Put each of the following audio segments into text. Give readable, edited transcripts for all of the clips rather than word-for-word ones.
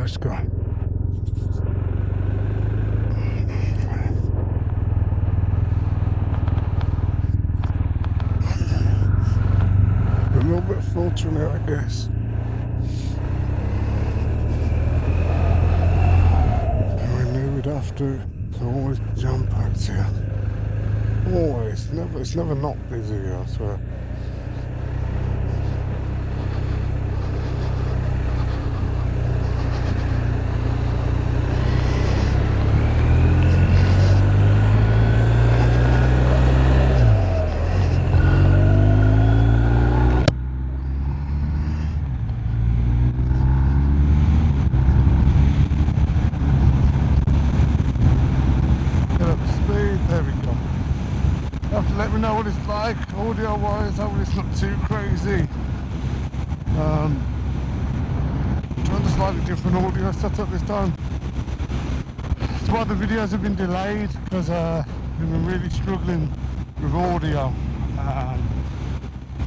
let's go. A little bit filtering it, I guess. And we knew we'd have to always jump out here. Always, it's never not busy here, I swear. Let me know what it's like audio wise. Hopefully it's not too crazy. Trying a slightly different audio setup this time. That's why the videos have been delayed, because we've been really struggling with audio. I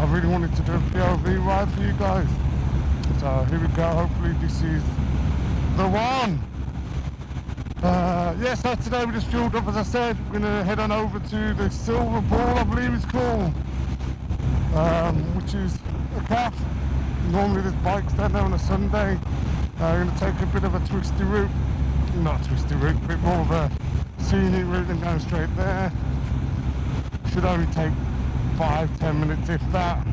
really wanted to do a POV ride for you guys, so here we go. Hopefully this is the one. Yeah, so today we just fueled up, as I said. We're going to head on over to the Silver Ball, I believe it's called, which is a cafe. Normally there's bikes down there on a Sunday. We're going to take a bit of a twisty route, not a twisty route, a bit more of a scenic route than going straight there. Should only take 5-10 minutes if that.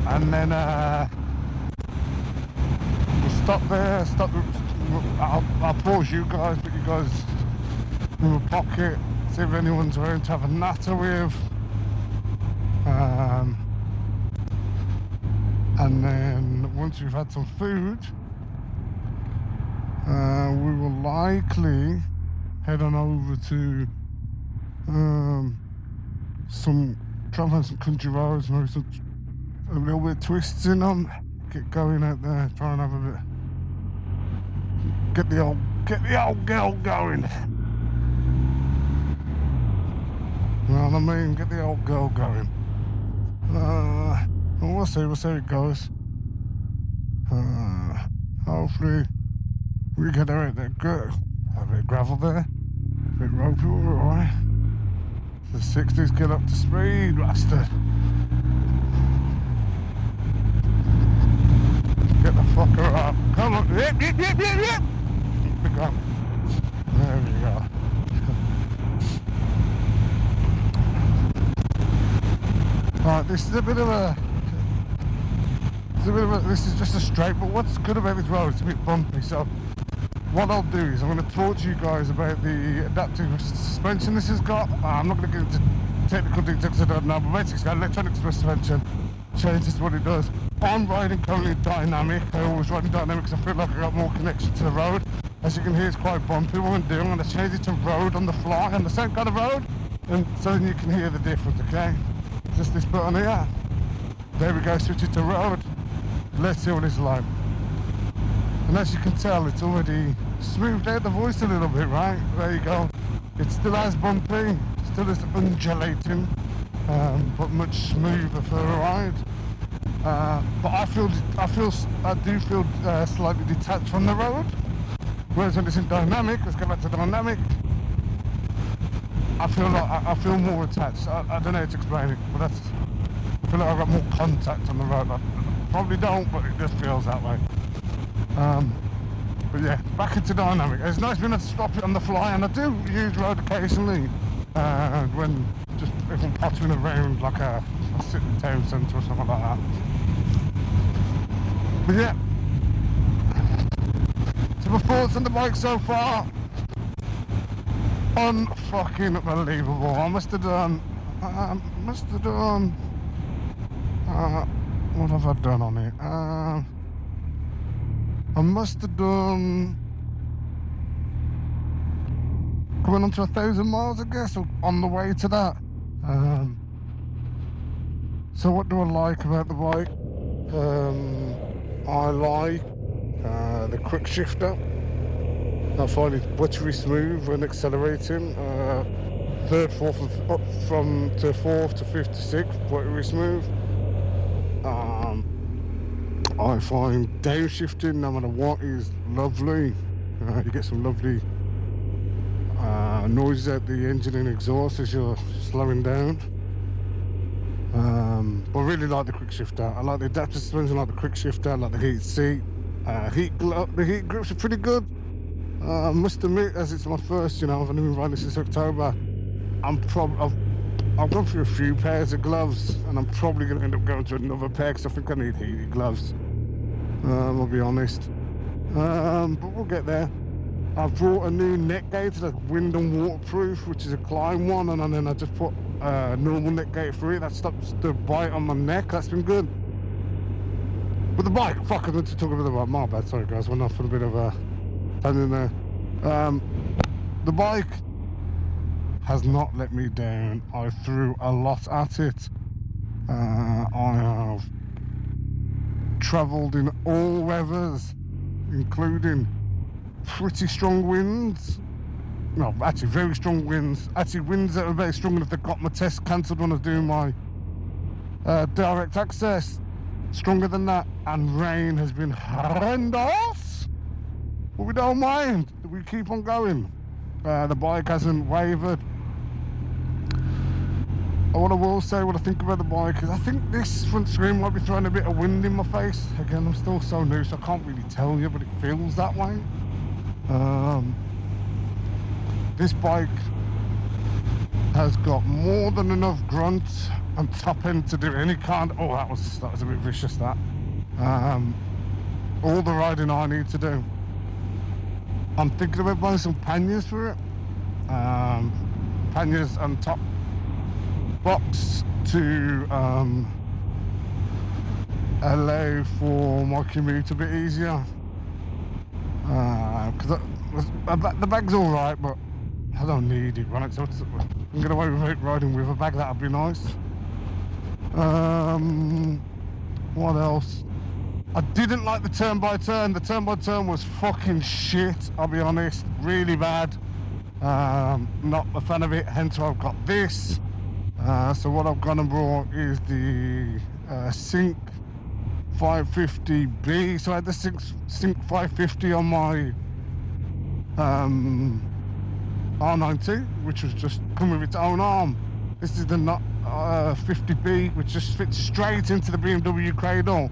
And then stop there, I'll pause you guys, put you guys in my pocket, see if anyone's around to have a natter with. And then once we've had some food, we will likely head on over to some country roads, maybe a little bit of twists in them. Get going out there, try and have a bit, get the old girl going. You know what I mean? Get the old girl going. We'll see how it goes. Hopefully we get out there good. A bit of gravel there, a bit ropey, we're alright. The 60s get up to speed, bastard. Get the fucker up. Come on. Yip. There we go. There we go. Alright, this is a bit of a... This is just a straight, but what's good about this road, it's a bit bumpy, so what I'll do is I'm going to talk to you guys about the adaptive suspension this has got. I'm not going to get into technical details, I don't know, but basically it's got electronic suspension. Changes what it does. I'm riding currently dynamic. I always ride in dynamic because I feel like I got more connection to the road. As you can hear, it's quite bumpy. What I'm doing, I'm going to change it to road on the fly, on the same kind of road, and so then you can hear the difference, okay? Just this button here. There we go, switch it to road. Let's see what it's like. And as you can tell, it's already smoothed out the voice a little bit, right? There you go. It still has bumpy, still is undulating, but much smoother for a ride. But I do feel slightly detached from the road. Whereas when it's in dynamic, let's go back to dynamic, I feel more attached. I don't know how to explain it, but I feel like I've got more contact on the road. I probably don't, but it just feels that way. But yeah, back into dynamic. It's nice being able to stop it on the fly, and I do use road occasionally when just if I'm pottering around like a city town centre or something like that. But yeah, so my thoughts on the bike so far, unfucking believable. I must have done, what have I done on it? I must have done coming on to 1,000 miles, I guess, or on the way to that. So what do I like about the bike? I like the quick shifter. I find it buttery smooth when accelerating. Third, fourth, from to fourth to fifth to sixth, buttery smooth. I find downshifting, no matter what, is lovely. You get some lovely noises out the engine and exhaust as you're slowing down. But I really like the quick shifter. I like the adaptive suspension, I like the quick shifter, I like the heated seat. The heat grips are pretty good. I must admit, as it's my first, you know, I've only been riding since October. I've gone through a few pairs of gloves, and I'm probably going to end up going to another pair because I think I need heated gloves. I'll be honest. But we'll get there. I've brought a new neck gauge that's wind and waterproof, which is a Klein one, and then I just put a normal neck gauge through it. That stops the bite on my neck. That's been good. But the bike, fuck, I meant to talk about the bike. My bad, sorry guys, went off on a bit of a tangent there. The bike has not let me down. I threw a lot at it. I have travelled in all weathers, including pretty strong winds. No, actually very strong winds. Actually winds that were very strong enough that got my test cancelled when I was doing my direct access. Stronger than that, and rain has been horrendous. But we don't mind. We keep on going. The bike hasn't wavered. What I will say, what I think about the bike is I think this front screen might be throwing a bit of wind in my face. Again, I'm still so new, so I can't really tell you, but it feels that way. This bike has got more than enough grunt and top end to do any kind. Oh, that was a bit vicious, that. All the riding I need to do. I'm thinking about buying some panniers for it. Panniers and top box to allow for my commute a bit easier. Because the bag's all right, but I don't need it, right? So I'm going away with it riding with a bag. That'd be nice. What else? I didn't like the turn by turn. The turn by turn was fucking shit, I'll be honest. Really bad. Not a fan of it, hence why I've got this. So what I've gone and brought is the Sync 550B. So I had the Sync 550 on my R90, which was just come with its own arm. This is the 50B, which just fits straight into the BMW cradle.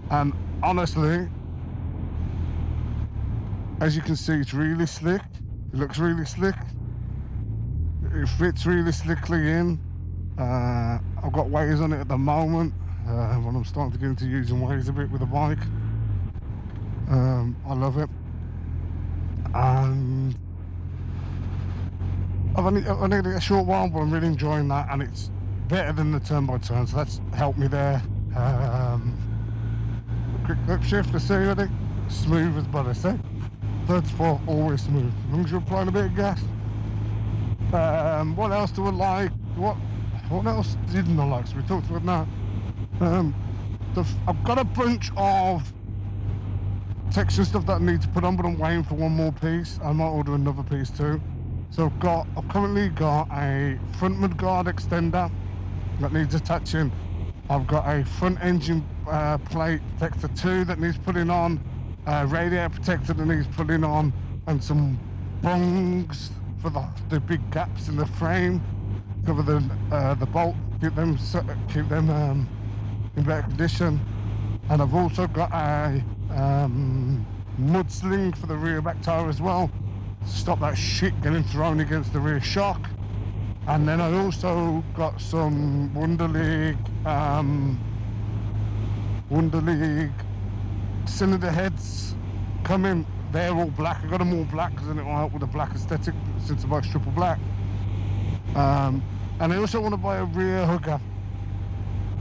And honestly, as you can see, it's really slick. It looks really slick. It fits really slickly in. I've got waves on it at the moment. When I'm starting to get into using waves a bit with the bike. I love it. And I've only a short while, but I'm really enjoying that, and it's better than the turn by turn, so that's helped me there. Quick grip shift, I see, ready? Smooth as butter, see? Third spot, always smooth, as long as you're applying a bit of gas. What else do I like? What else didn't I like? So we talked about that. I've got a bunch of texture stuff that I need to put on, but I'm waiting for one more piece. I might order another piece too. So I've currently got a front mudguard extender that needs attaching. I've got a front engine plate protector too that needs putting on, radiator protector that needs putting on, and some bungs for the big gaps in the frame, cover the bolt, keep them in better condition. And I've also got a mud sling for the rear back tire as well, to stop that shit getting thrown against the rear shock. And then I also got some Wunderlich cylinder heads coming. They're all black. I got them all black because then it will help with the black aesthetic since the bike's triple black. And I also want to buy a rear hugger.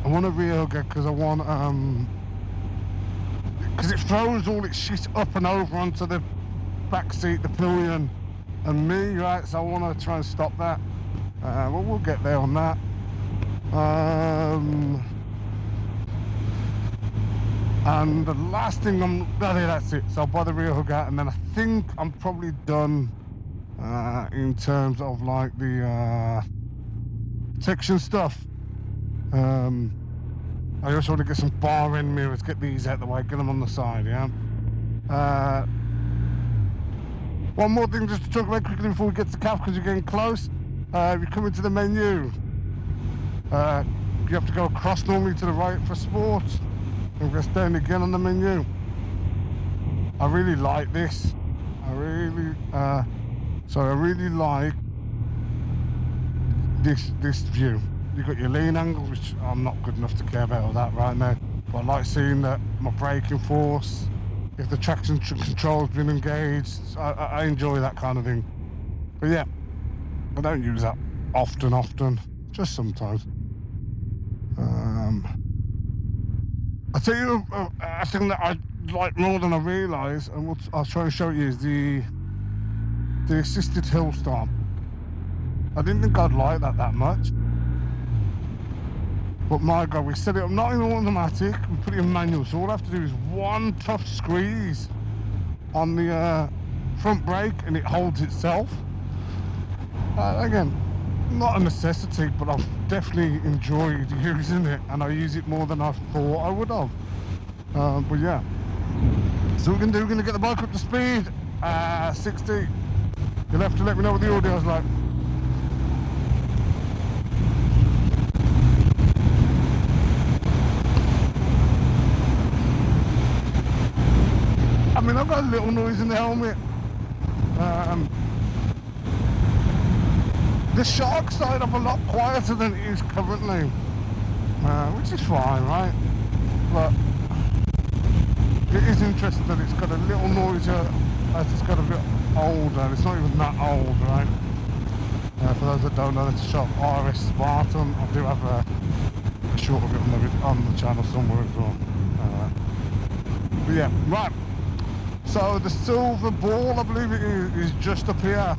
I want a rear hugger because I want because it throws all its shit up and over onto the back seat, the pillion, and me, right? So I want to try and stop that. Well, we'll get there on that. And the last thing that's it. So I'll buy the rear hugger, and then I think I'm probably done in terms of like the protection stuff. I also want to get some bar end mirrors, get these out of the way, get them on the side, yeah? One more thing just to talk about quickly before we get to CAF, because you're getting close. If you come into the menu, you have to go across normally to the right for sport, and press down again on the menu. I really like this. I really like this view. You've got your lean angle, which I'm not good enough to care about all that right now. But I like seeing that my braking force, if the traction control's been engaged, I enjoy that kind of thing. But yeah, I don't use that often, just sometimes. I'll tell you a thing that I like more than I realise, and what I'll try and show you, is the assisted hill start. I didn't think I'd like that much. But my God, we set it up not in automatic, we put it in manual, so all I have to do is one tough squeeze on the front brake and it holds itself. Again, not a necessity, but I've definitely enjoyed using it, and I use it more than I thought I would have. But yeah, so we're going to get the bike up to speed, 60. You'll have to let me know what the audio's like. I mean, I've got a little noise in the helmet. The shark side up a lot quieter than it is currently, which is fine, right? But it is interesting that it's got a little noisier as it's got a bit older. It's not even that old, right? For those that don't know, it's a shop, RS Spartan. I do have a short of it on the channel somewhere as well. But yeah, right. So the Silver Ball, I believe it is just up here.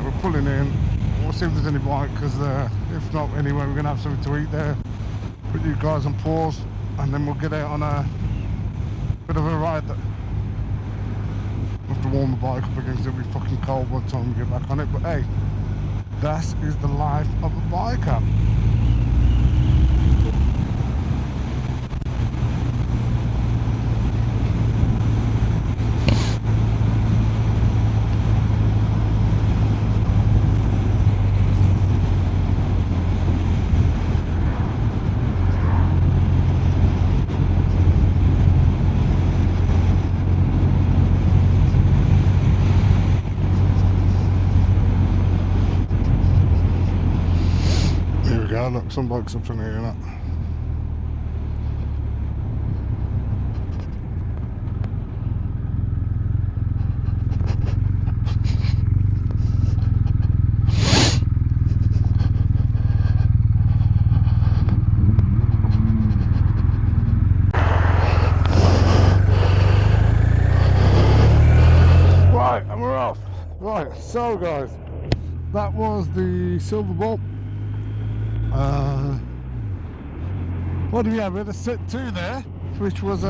We're pulling in. We'll see if there's any bike, because if not, anyway, we're going to have something to eat there. Put you guys on pause, and then we'll get out on a bit of a ride. That we'll have to warm the bike up again, because it'll be fucking cold by the time we get back on it. But hey, that is the life of a biker. Look, some bikes up in here, you know. Right, and we're off. Right, so guys, that was the Silver Ball. What do we have? We had a set 2 there, which was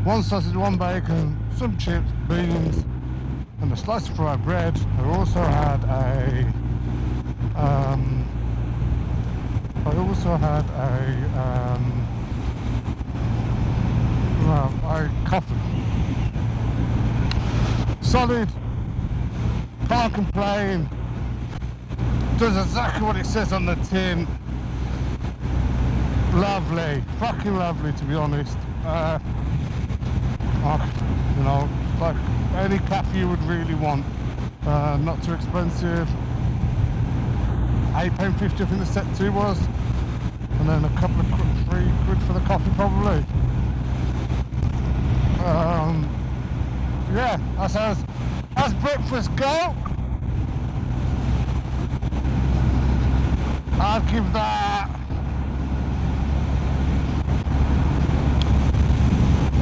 one sausage, one bacon, some chips, beans, and a slice of fried bread. I also had a coffee. Solid, can't complain. Does exactly what it says on the tin. Lovely, fucking lovely, to be honest. You know, like any cafe you would really want. Not too expensive. £8.50 I think the set 2 was, and then a couple of £3 for the coffee probably. Yeah, as breakfast go, I'd give that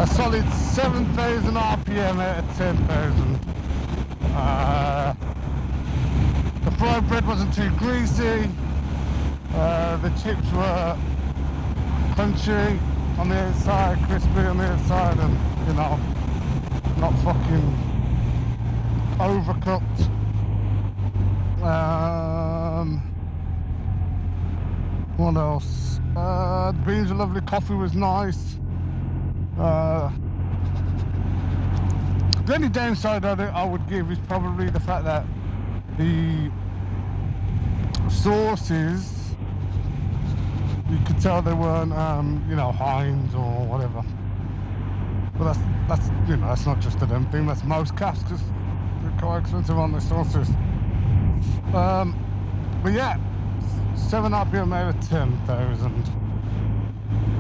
a solid 7,000 RPM out of 10,000. The fried bread wasn't too greasy. The chips were crunchy on the outside, crispy on the outside, and you know, not fucking overcooked. What else? The beans were lovely, coffee was nice. The only downside of it I would give is probably the fact that the sauces, you could tell they weren't, you know, Heinz or whatever. But that's you know, that's not just a them thing. That's most cafes because they're quite expensive on the sauces. But yeah, 7 RPM out of 10,000.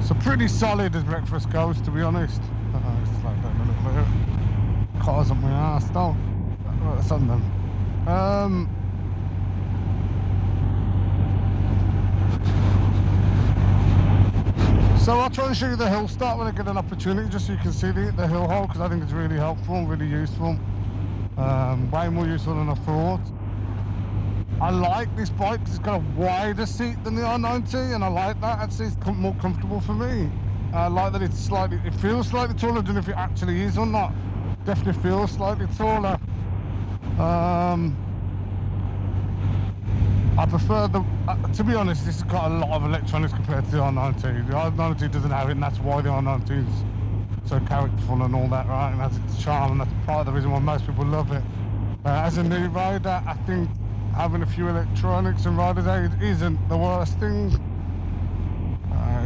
So pretty solid as breakfast goes, to be honest. It's like that a little bit. Cars up my ass, though. That's on them. So I'll try to show you the hill start when I get an opportunity, just so you can see the hill hole, because I think it's really helpful, really useful. Way more useful than I thought. I like this bike because it's got a wider seat than the R90, and I like that. Actually, it's more comfortable for me. I like that it's slightly, it feels slightly taller. I don't know if it actually is or not. Definitely feels slightly taller. I prefer the, to be honest, this has got a lot of electronics compared to the R90. The R90 doesn't have it, and that's why the R90 is so characterful and all that, right? And has its charm, and that's part of the reason why most people love it. As a new rider, I think having a few electronics and rider's aid isn't the worst thing.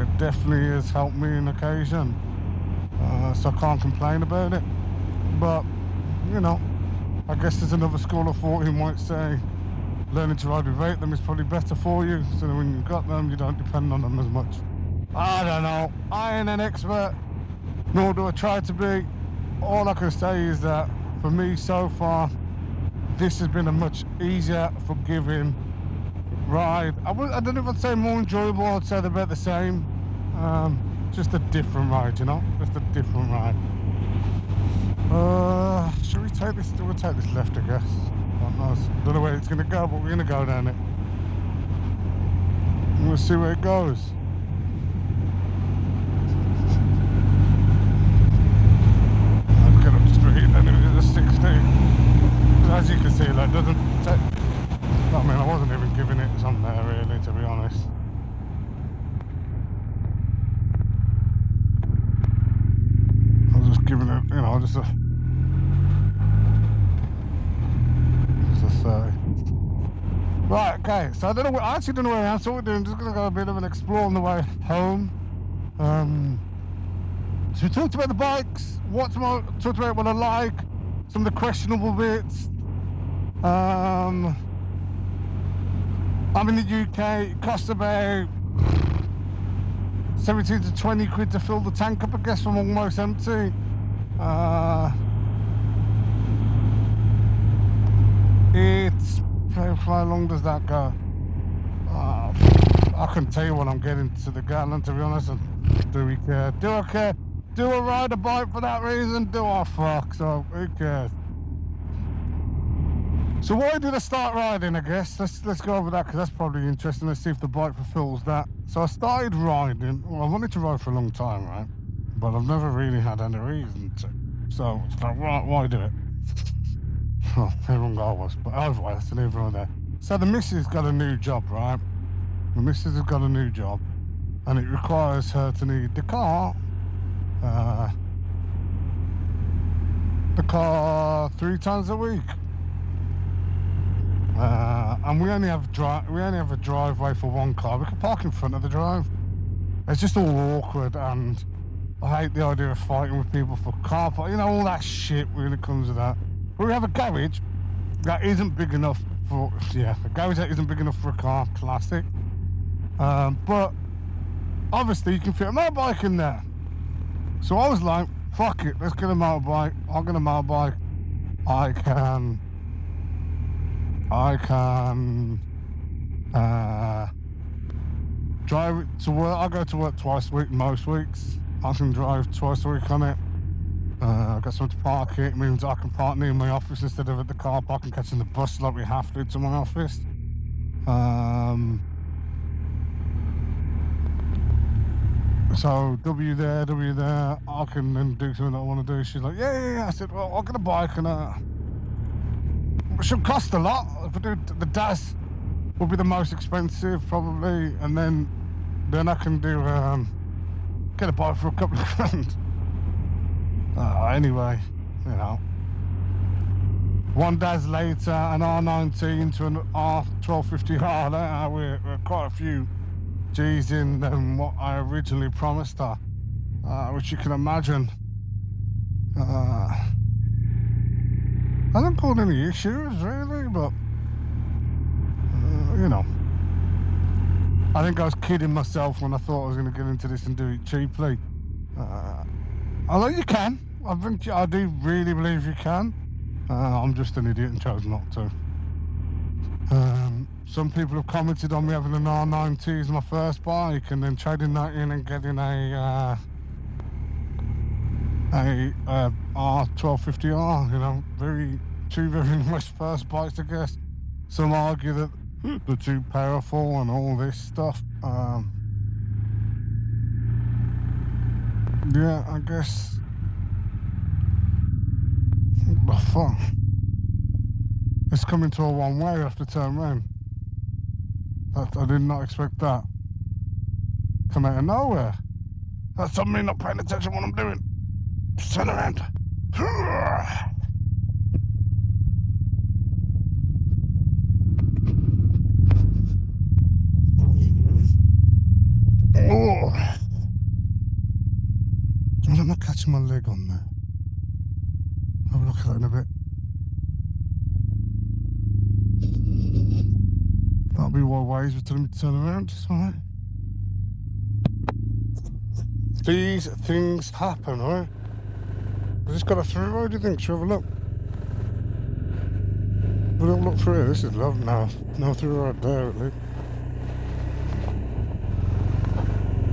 It definitely has helped me on occasion, so I can't complain about it. But, you know, I guess there's another school of thought who might say learning to ride without them is probably better for you, so that when you've got them, you don't depend on them as much. I don't know. I ain't an expert, nor do I try to be. All I can say is that for me so far, this has been a much easier, forgiving ride. I don't know if I'd say more enjoyable. I'd say they're about the same. Just a different ride, you know? Just a different ride. Should we take this? We'll take this left, I guess. I don't know where it's going to go, but we're going to go down it. And we'll see where it goes. I'll get up to speed, and it is a 60. As you can see, like, doesn't take, I mean, I wasn't even giving it some there, really, to be honest. I was just giving it, you know, just a 30. Right, okay, so I actually don't know where I am, so what we're doing, just gonna go a bit of an explore on the way home. So we talked about the bikes, talked about what I like, some of the questionable bits. I'm in the UK, it costs about 17 to 20 quid to fill the tank up, I guess, from almost empty. It's, how long does that go? I can tell you when I'm getting to the gallon, to be honest. And do we care? Do I care? Do I ride a bike for that reason? Do I? Fuck, so who cares? So why did I start riding, I guess? Let's go over that, because that's probably interesting. Let's see if the bike fulfills that. So I started riding, well, I wanted to ride for a long time, right? But I've never really had any reason to. So it's like, why do it? Oh, the wrong guy was, but otherwise, that's neither over there. So the missus got a new job, right? The missus has got a new job, and it requires her to need the car 3 times a week. And we only have a driveway for one car. We can park in front of the drive. It's just all awkward, and I hate the idea of fighting with people for car park. You know, all that shit when it comes to that. But we have a garage that isn't big enough for, a garage that isn't big enough for a car, classic. But obviously you can fit a motorbike in there. So I was like, fuck it, let's get a motorbike. I'll get a motorbike. I can drive it to work. I go to work twice a week most weeks. I can drive twice a week on it. I've got somewhere to park it. It means I can park near my office instead of at the car park and catching the bus like we have to my office. So W there, I can then do something that I want to do. She's like, yeah. I said, well, I'll get a bike, and it should cost a lot. If I do the DAS will be the most expensive probably, and then I can do get a bike for a couple of grand. Anyway, you know, 1 days later, an R19 to an R1250R later, we're quite a few G's in than what I originally promised her, which you can imagine. I don't cause any issues really, but you know, I think I was kidding myself when I thought I was going to get into this and do it cheaply. Although you can, I do really believe you can. I'm just an idiot and chose not to. Some people have commented on me having an R90 as my first bike and then trading that in and getting a R1250R. You know, two very nice first bikes, I guess. Some argue that they're too powerful and all this stuff. Yeah, I guess. What the fuck? It's coming to a one-way. I have to turn around. I did not expect that. Come out of nowhere. That's on me not paying attention to what I'm doing. Just turn around. Oh. Why am I catching my leg on there? Have a look at that in a bit. That'll be why ways were telling me to turn around. It's alright. These things happen, alright? I just got a through road, do you think? Should we have a look? We'll have a look through here. This is lovely now. No through road there, at least.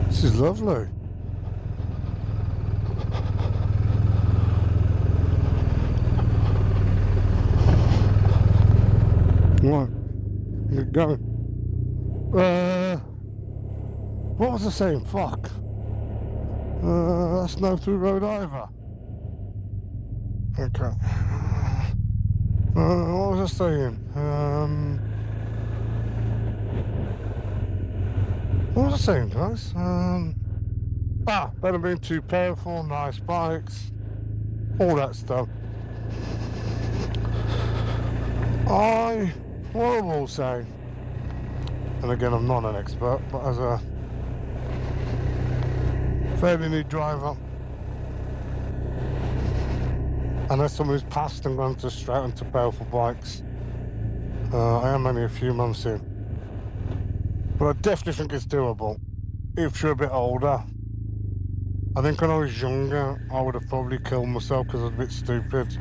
This is lovely. Right, get going. What was I saying? Fuck. That's no through road either. Okay. What was I saying? What was I saying, guys? Better being too powerful, nice bikes, all that stuff. What I will say, and again I'm not an expert, but as a fairly new driver, and as someone who's passed and gone straight onto powerful bikes, I am only a few months in, but I definitely think it's doable if you're a bit older. I think when I was younger I would have probably killed myself because I was a bit stupid.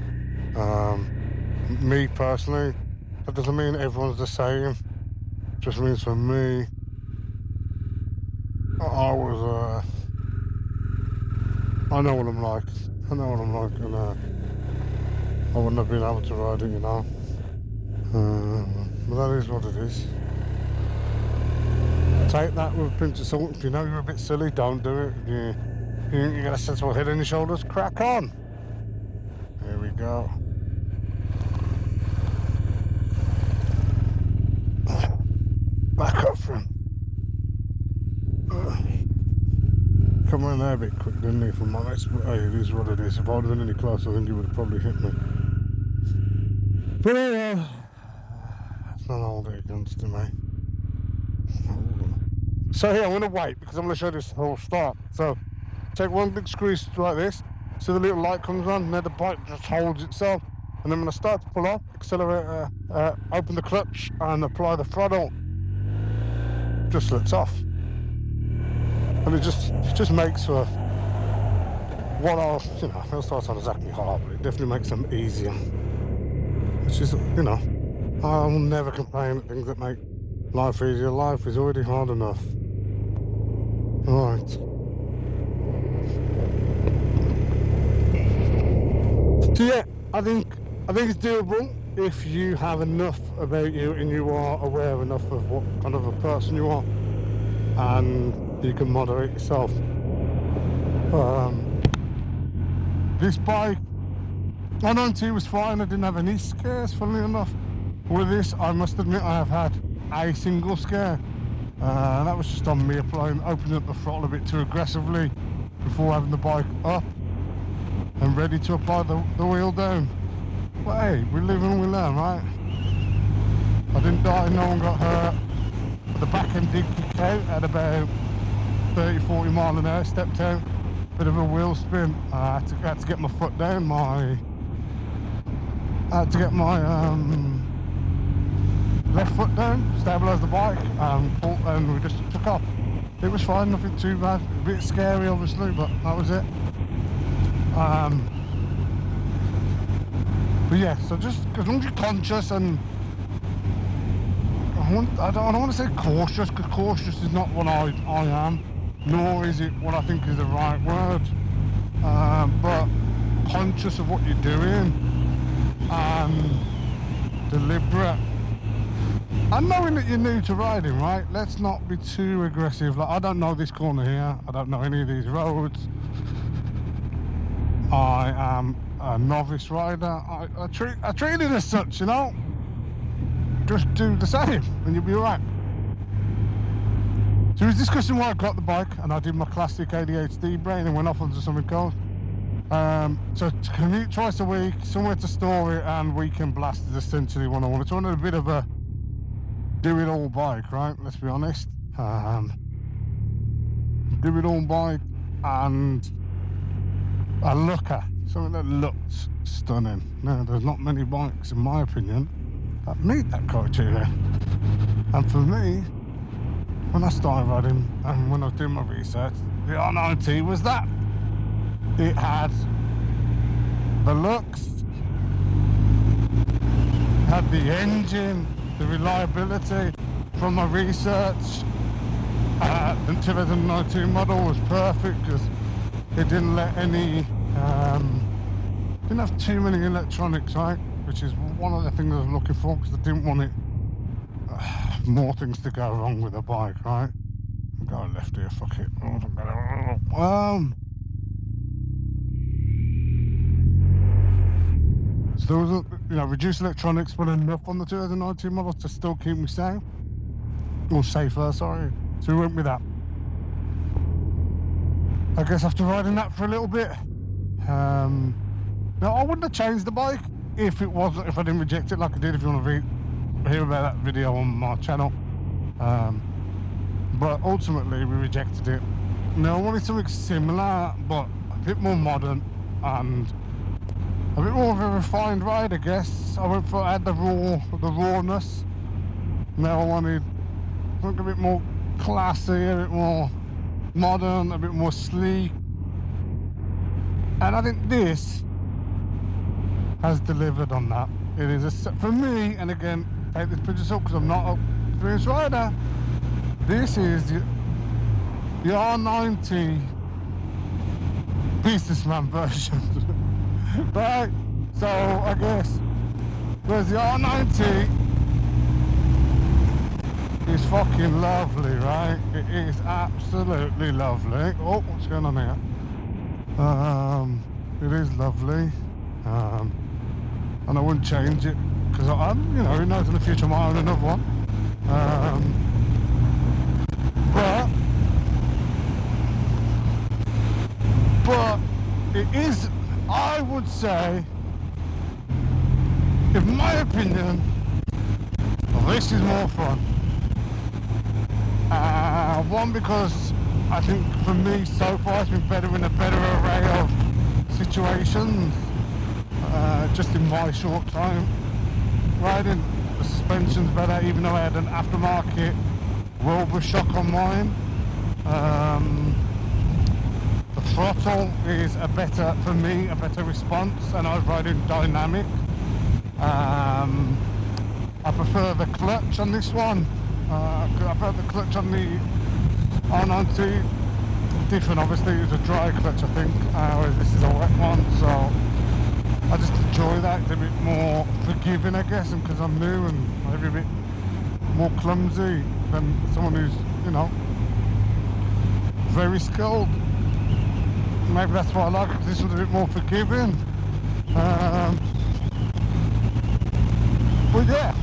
Me personally, that doesn't mean everyone's the same. It just means for me, I know what I'm like. I know what I'm like, and I wouldn't have been able to ride it, you know. But that is what it is. Take that with a pinch of salt. If you know you're a bit silly, don't do it. You got a sensible head on your shoulders, crack on. Here we go. Back up front. Come around there a bit quick, didn't he, if I'm honest? But hey, it is what it is. If I'd have been any closer, I think he would have probably hit me. But anyway, that's not all that against him, eh? So here, I'm going to wait because I'm going to show this whole start. So, take one big squeeze like this, so the little light comes on, and then the bike just holds itself. And then when I start to pull off, accelerator, open the clutch and apply the throttle, just lets off. And it just makes for what I'll start on exactly hard, but it definitely makes them easier. Which is, you know, I'll never complain at things that make life easier. Life is already hard enough. Right. So yeah, I think it's doable if you have enough about you and you are aware enough of what kind of a person you are, and you can moderate yourself. This bike, R90 was fine. I didn't have any scares, funnily enough. With this, I must admit I have had a single scare. That was just on me opening up the throttle a bit too aggressively before having the bike up and ready to apply the wheel down. But hey, we live and we learn, right? I didn't die, no one got hurt. The back end did kick out at about 30-40 mile an hour, stepped out, bit of a wheel spin. I had to get my foot down, I had to get my left foot down, stabilise the bike, and we just took off. It was fine, nothing too bad. A bit scary obviously, but that was it. But yeah, so just as long as you're conscious and I don't want to say cautious, because cautious is not what I am, nor is it what I think is the right word, but conscious of what you're doing and deliberate. And knowing that you're new to riding, right? Let's not be too aggressive. Like, I don't know this corner here. I don't know any of these roads. I am a novice rider. I treat it as such, you know? Just do the same and you'll be alright. So we was discussing why I got the bike, and I did my classic ADHD brain and went off onto something else. So to commute twice a week, somewhere to store it, and weekend blast is essentially what I wanted. So I wanted a bit of a do-it-all bike, right? Let's be honest. Do-it-all bike and a looker, something that looks stunning. Now, there's not many bikes, in my opinion, that meet that criteria. And for me, when I started riding and when I was doing my research, the R90 was that. It had the looks, had the engine, the reliability. From my research, the 2019 model was perfect because it didn't let any, didn't have too many electronics, right? Which is one of the things I was looking for, because I didn't want it, more things to go wrong with a bike, right? I'm going left here, fuck it. So there was, reduced electronics, but enough on the 2019 model to still keep me safe. Or safer, sorry. So we went with that. I guess after riding that for a little bit, now I wouldn't have changed the bike if I didn't reject it, like I did. If you want to hear about that video on my channel, but ultimately we rejected it. Now I wanted something similar, but a bit more modern and a bit more of a refined ride, I guess. I had the rawness. Now I wanted something a bit more classy, a bit more modern, a bit more sleek. And I think this has delivered on that. It is for me, and again, take this picture up because I'm not an experienced rider. This is the R90 businessman version. Right, so I guess there's the R90 is fucking lovely, right? It is absolutely lovely. Oh, what's going on here? It is lovely, and I wouldn't change it because who knows, in the future I might own another one. But it is, I would say, in my opinion, this is more fun. One, because I think for me so far it's been better in a better array of situations, just in my short time riding. The suspension's better, even though I had an aftermarket Wilbur shock on mine. The throttle is a better response, and I was riding dynamic. I prefer the clutch on this one. I prefer the clutch on the R90. Different, obviously, it's a dry clutch, I think, whereas this is a wet one, so I just enjoy that. It's a bit more forgiving, I guess, and because I'm new and maybe a bit more clumsy than someone who's, very skilled. Maybe that's what I like, because this one's a bit more forgiving. But yeah,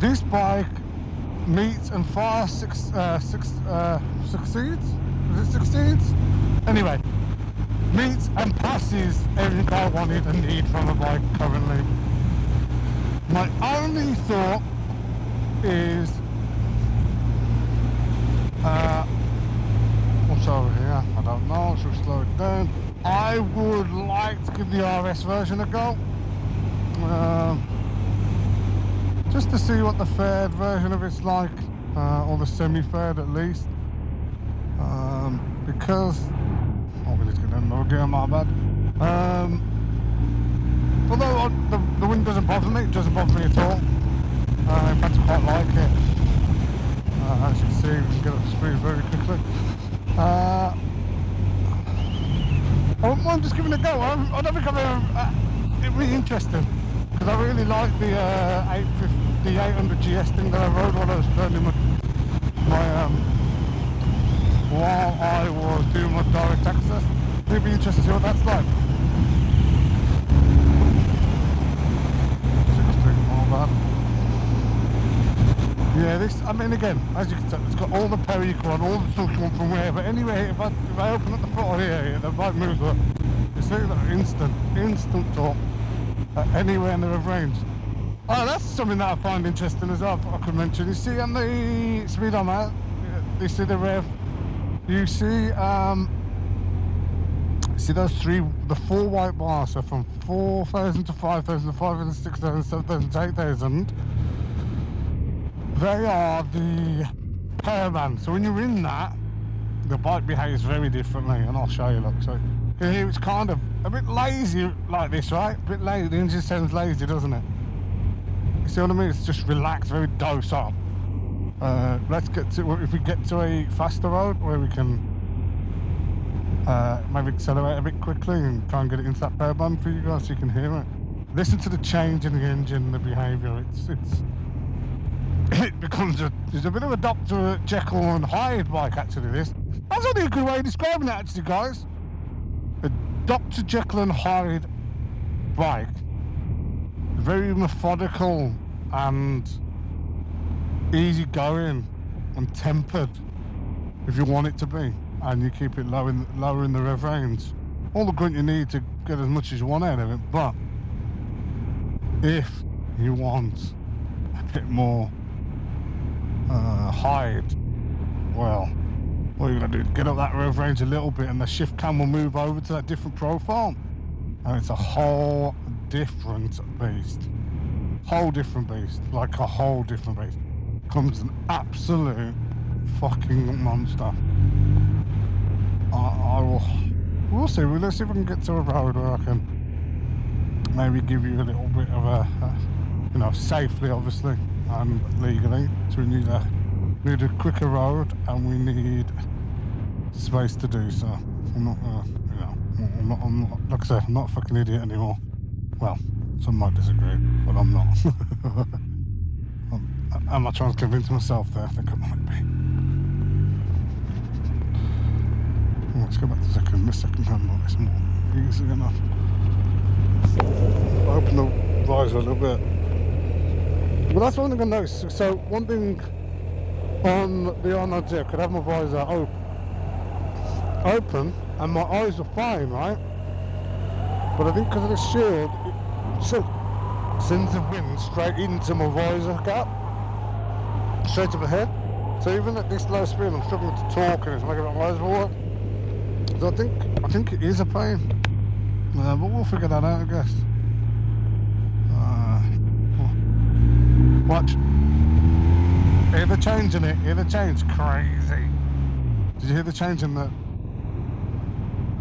This bike meets and far succeeds? Is it succeeds? Anyway, meets and passes everything I wanted and need from a bike currently. My only thought is, what's over here? I don't know, should we slow it down? I would like to give the RS version a go. Just to see what the fared version of it's like, or the semi-fared at least. Because, oh, we need to get another gear, my bad. Although the wind doesn't bother me, it doesn't bother me at all. In fact, I quite like it. As you can see, we can get up to speed very quickly. I'm just giving it a go. I don't think I've ever... it'd be interesting. Because I really like the 800 GS thing that I rode while I was learning while I was doing my direct access. It'd be interesting to see what that's like. 16, all that. Yeah, this, I mean, again, as you can tell, it's got all the power you want, all the stuff you want from where, but anyway, if I open up the throttle here, the bike moves up. You see that instant torque anywhere in the rev range. Oh, that's something that I find interesting as well, I could mention. You see on the speedometer, you see the rev, you see, those the 4 white bars, so from 4,000 to 5,000 to 5,000, 6,000, 7,000 to 8,000. They are the power band. So when you're in that, the bike behaves very differently, and I'll show you. Look, so here it's kind of a bit lazy like this, right? A bit lazy. The engine sounds lazy, doesn't it? You see what I mean? It's just relaxed, very docile. Let's get to, if we get to a faster road where we can maybe accelerate a bit quickly and try and get it into that power band for you guys so you can hear it. Listen to the change in the engine, the behaviour. It becomes there's a bit of a Dr. Jekyll and Hyde bike actually. That's only a good way of describing it actually, guys. A Dr. Jekyll and Hyde bike, very methodical and easy going and tempered if you want it to be, and you keep it lower in the rev range. All the grunt you need to get as much as you want out of it, but if you want a bit more Hyde, well, what you're going to do is get up that rev range a little bit and the shift cam will move over to that different profile, and it's a whole different beast. Like a whole different beast. Comes an absolute fucking monster. We'll see. Let's see if we can get to a road where I can maybe give you a little bit of a, safely obviously and legally. So we need a quicker road and we need space to do so. I'm not, like I said, I'm not a fucking idiot anymore. Well, some might disagree, but I'm not. Am I trying to convince myself there? I think I might be. Let's go back to the second hand one. It's more easy enough. Open the visor a little bit. Well, that's one thing I noticed. So one thing on the R90, I could have my visor open and my eyes are fine, right? But I think because of the shield, it sends the wind straight into my visor gap, straight up ahead. So even at this low speed, I'm struggling to talk and it's making my eyes work. So I think it is a pain, but we'll figure that out, I guess. Watch. Hear the change in it. Hear the change. Crazy. Did you hear the change in that?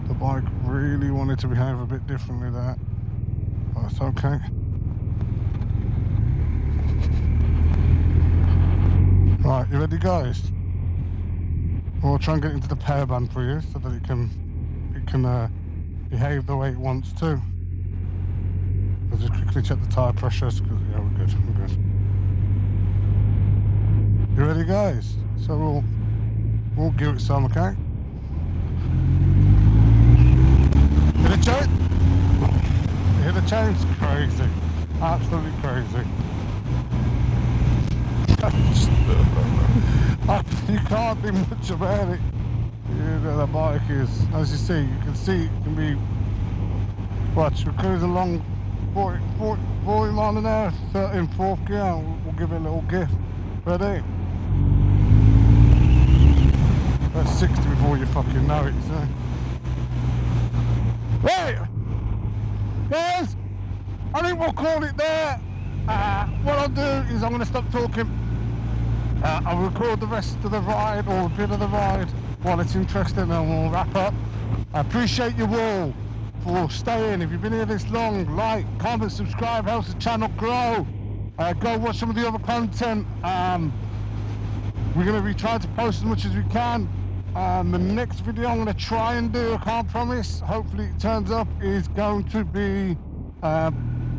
The bike really wanted to behave a bit differently there. Oh, it's okay. Right, you ready, guys? We'll try and get into the power band for you so that it can behave the way it wants to. I'll just quickly check the tyre pressures because yeah, we're good. You ready, guys? So we'll give it some, okay? Hear the change? You hear the change? Crazy, absolutely crazy. You can't do much about it. You know, the bike is, as you can see it can be, watch, we're cruising along 40 mile an hour, 13 fourth gear. We'll give it a little gift. Ready? That's 60 before you fucking know it, so. Right! Guys, I think we'll call it there. What I'll do is I'm going to stop talking. I'll record the rest of the ride, or a bit of the ride, while it's interesting, and we'll wrap up. I appreciate you all for staying. If you've been here this long, like, comment, subscribe, helps the channel grow. Go watch some of the other content. We're going to be trying to post as much as we can. The next video I'm going to try and do, I can't promise, hopefully it turns up, is going to be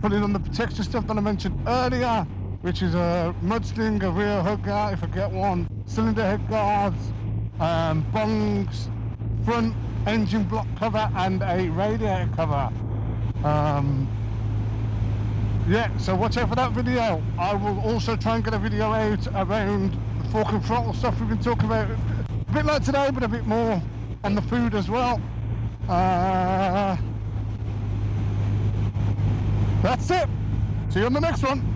putting on the protection stuff that I mentioned earlier, which is a mudsling, a rear hood guard if I get one, cylinder head guards, bungs, front engine block cover, and a radiator cover. Yeah, so watch out for that video. I will also try and get a video out around the fork and throttle stuff we've been talking about. A bit like today, but a bit more on the food as well. That's it. See you on the next one.